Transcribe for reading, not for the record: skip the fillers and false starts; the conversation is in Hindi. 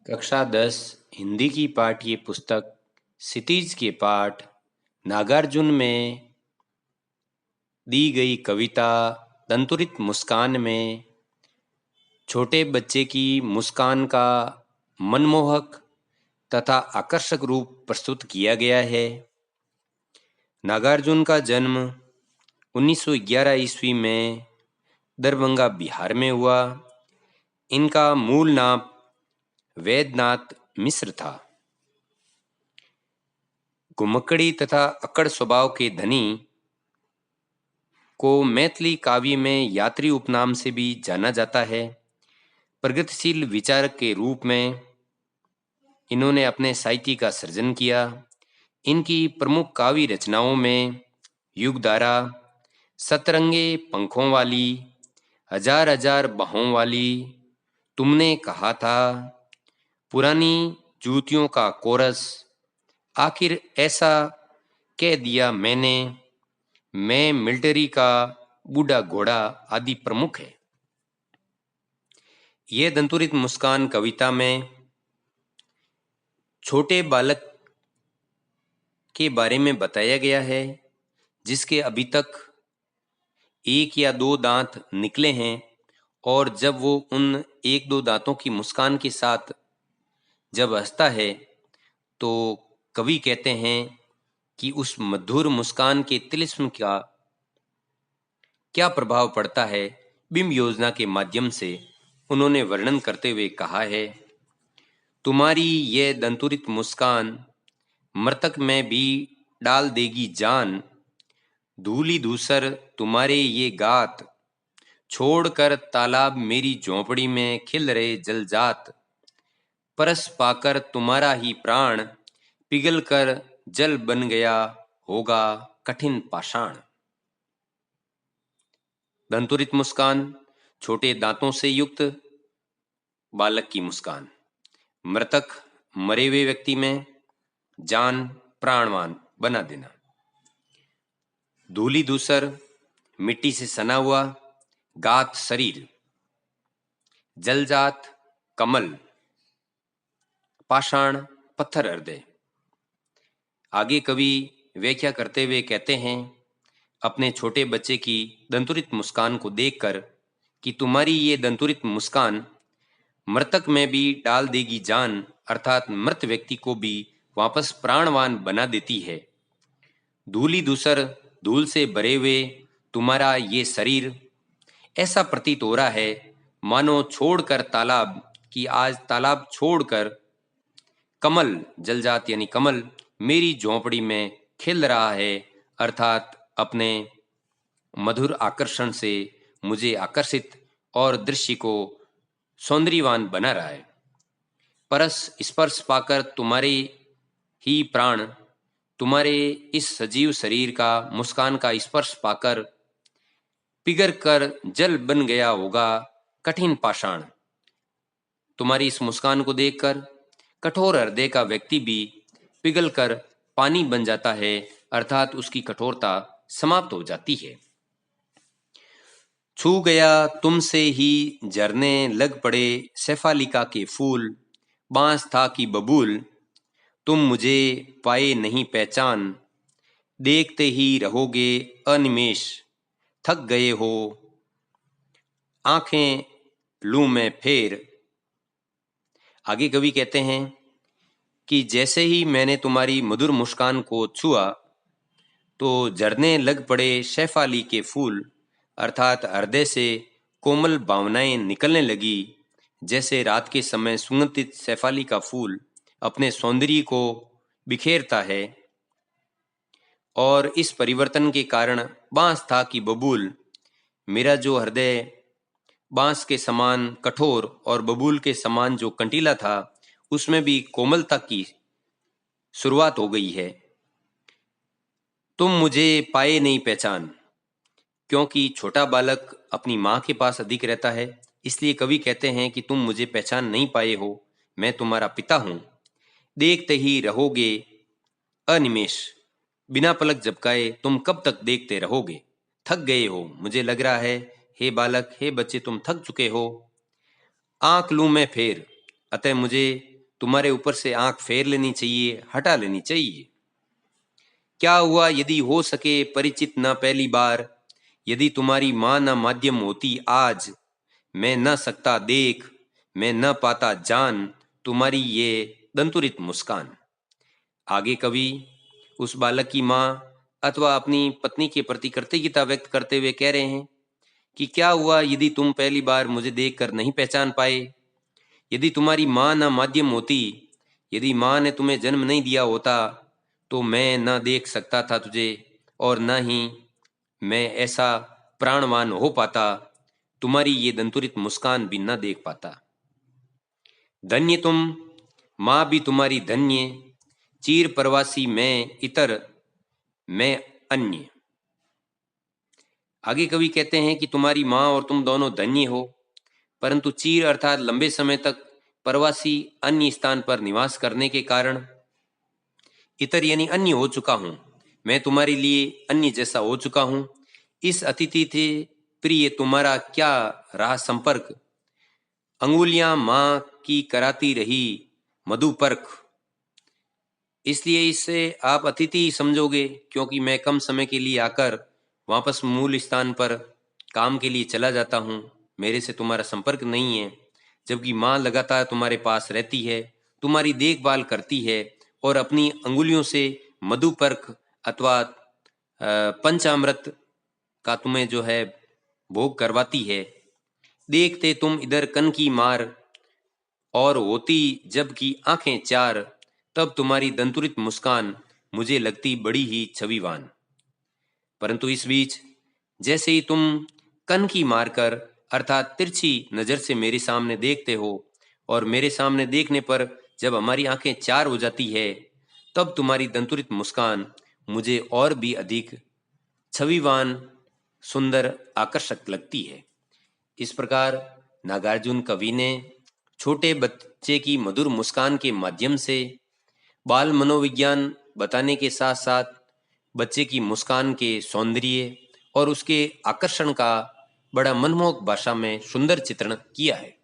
कक्षा 10 हिंदी की पाठ्य पुस्तक क्षितिज के पाठ नागार्जुन में दी गई कविता दंतुरित मुस्कान में छोटे बच्चे की मुस्कान का मनमोहक तथा आकर्षक रूप प्रस्तुत किया गया है। नागार्जुन का जन्म 1911 ईस्वी में दरभंगा बिहार में हुआ। इनका मूल नाम वैद्यनाथ मिश्र था। घुमक्कड़ी तथा अक्कड़ स्वभाव के धनी को मैथिली काव्य में यात्री उपनाम से भी जाना जाता है। प्रगतिशील विचारक के रूप में इन्होंने अपने साहित्य का सृजन किया। इनकी प्रमुख काव्य रचनाओं में युगधारा, सतरंगे पंखों वाली, हजार हजार बाहों वाली, तुमने कहा था, पुरानी जूतियों का कोरस, आखिर ऐसा कह दिया मैंने, मैं मिलिट्री का बूढ़ा घोड़ा आदि प्रमुख है। यह दंतुरित मुस्कान कविता में छोटे बालक के बारे में बताया गया है जिसके अभी तक एक या दो दांत निकले हैं, और जब वो उन एक दो दांतों की मुस्कान के साथ जब हंसता है तो कवि कहते हैं कि उस मधुर मुस्कान के तिलिस्म का क्या प्रभाव पड़ता है। बिंब योजना के माध्यम से उन्होंने वर्णन करते हुए कहा है, तुम्हारी ये दंतुरित मुस्कान मृतक में भी डाल देगी जान, धूली धूसर तुम्हारे ये गात, छोड़कर तालाब मेरी झोंपड़ी में खिल रहे जलजात, परस पाकर तुम्हारा ही प्राण पिघल कर जल बन गया होगा कठिन पाषाण। दंतुरित मुस्कान, छोटे दांतों से युक्त बालक की मुस्कान, मृतक मरे हुए व्यक्ति में जान प्राणवान बना देना, धूली धूसर मिट्टी से सना हुआ, गात शरीर, जलजात कमल, पाषाण पत्थर हृदय। आगे कवि व्याख्या करते हुए कहते हैं, अपने छोटे बच्चे की दंतुरित मुस्कान को देखकर कि तुम्हारी ये दंतुरित मुस्कान मृतक में भी डाल देगी जान, अर्थात मृत व्यक्ति को भी वापस प्राणवान बना देती है। धूली धूसर धूल से भरे हुए तुम्हारा ये शरीर ऐसा प्रतीत हो रहा है मानो छोड़कर तालाब की, आज तालाब छोड़कर कमल, जलजात यानी कमल, मेरी झोंपड़ी में खिल रहा है, अर्थात अपने मधुर आकर्षण से मुझे आकर्षित और दृश्य को सौंदर्यवान बना रहा है। परस स्पर्श पाकर तुम्हारे ही प्राण, तुम्हारे इस सजीव शरीर का मुस्कान का स्पर्श पाकर पिघल कर जल बन गया होगा कठिन पाषाण। तुम्हारी इस मुस्कान को देखकर कठोर हृदय का व्यक्ति भी पिघलकर पानी बन जाता है, अर्थात उसकी कठोरता समाप्त हो जाती है। छू गया तुमसे ही झरने लग पड़े शेफालिका के फूल, बांस था कि बबूल, तुम मुझे पाए नहीं पहचान, देखते ही रहोगे अनिमेष, थक गए हो आंखें लूं मैं फेर। आगे कवि कहते हैं कि जैसे ही मैंने तुम्हारी मधुर मुस्कान को छुआ तो झरने लग पड़े शेफाली के फूल, अर्थात हृदय से कोमल भावनाएं निकलने लगी, जैसे रात के समय सुगंधित शेफाली का फूल अपने सौंदर्य को बिखेरता है। और इस परिवर्तन के कारण बांस था कि बबूल, मेरा जो हृदय बांस के समान कठोर और बबूल के समान जो कंटीला था, उसमें भी कोमलता की शुरुआत हो गई है। तुम मुझे पाए नहीं पहचान, क्योंकि छोटा बालक अपनी माँ के पास अधिक रहता है, इसलिए कवि कहते हैं कि तुम मुझे पहचान नहीं पाए हो, मैं तुम्हारा पिता हूं। देखते ही रहोगे अनिमेष, बिना पलक झपकाए तुम कब तक देखते रहोगे। थक गए हो, मुझे लग रहा है हे बालक, हे बच्चे, तुम थक चुके हो। आंख लूं मैं फेर, अतः मुझे तुम्हारे ऊपर से आंख फेर लेनी चाहिए, हटा लेनी चाहिए। क्या हुआ यदि हो सके परिचित न पहली बार, यदि तुम्हारी माँ न माध्यम होती आज, मैं न सकता देख, मैं न पाता जान तुम्हारी ये दंतुरित मुस्कान। आगे कवि उस बालक की माँ अथवा अपनी पत्नी के प्रति कृतज्ञता व्यक्त करते हुए कह रहे हैं कि क्या हुआ यदि तुम पहली बार मुझे देखकर नहीं पहचान पाए, यदि तुम्हारी माँ न माध्यम होती, यदि माँ ने तुम्हें जन्म नहीं दिया होता, तो मैं न देख सकता था तुझे और न ही मैं ऐसा प्राणवान हो पाता, तुम्हारी ये दंतुरित मुस्कान भी न देख पाता। धन्य तुम, माँ भी तुम्हारी धन्य, चीर प्रवासी मैं इतर, मैं अन्य। आगे कवि कहते हैं कि तुम्हारी माँ और तुम दोनों धन्य हो, परंतु चीर अर्थात लंबे समय तक प्रवासी अन्य स्थान पर निवास करने के कारण, इतर यानी अन्य हो चुका हूं, मैं तुम्हारे लिए अन्य जैसा हो चुका हूं। इस अतिथि थे प्रिय तुम्हारा क्या रहा संपर्क, अंगुलियां माँ की कराती रही मधुपर्क। इसलिए इससे आप अतिथि समझोगे, क्योंकि मैं कम समय के लिए आकर वापस मूल स्थान पर काम के लिए चला जाता हूँ, मेरे से तुम्हारा संपर्क नहीं है, जबकि माँ लगातार तुम्हारे पास रहती है, तुम्हारी देखभाल करती है और अपनी अंगुलियों से मधुपर्क अथवा पंचामृत का तुम्हें जो है भोग करवाती है। देखते तुम इधर कन की मार और होती जबकि आंखें चार, तब तुम्हारी दंतुरित मुस्कान मुझे लगती बड़ी ही छविवान। परंतु इस बीच जैसे ही तुम कन की मारकर अर्थात तिरछी नजर से मेरे सामने देखते हो और मेरे सामने देखने पर जब हमारी आंखें चार हो जाती है, तब तुम्हारी दंतुरित मुस्कान मुझे और भी अधिक छविवान, सुंदर, आकर्षक लगती है। इस प्रकार नागार्जुन कवि ने छोटे बच्चे की मधुर मुस्कान के माध्यम से बाल मनोविज्ञान बताने के साथ साथ बच्चे की मुस्कान के सौंदर्य और उसके आकर्षण का बड़ा मनमोहक भाषा में सुंदर चित्रण किया है।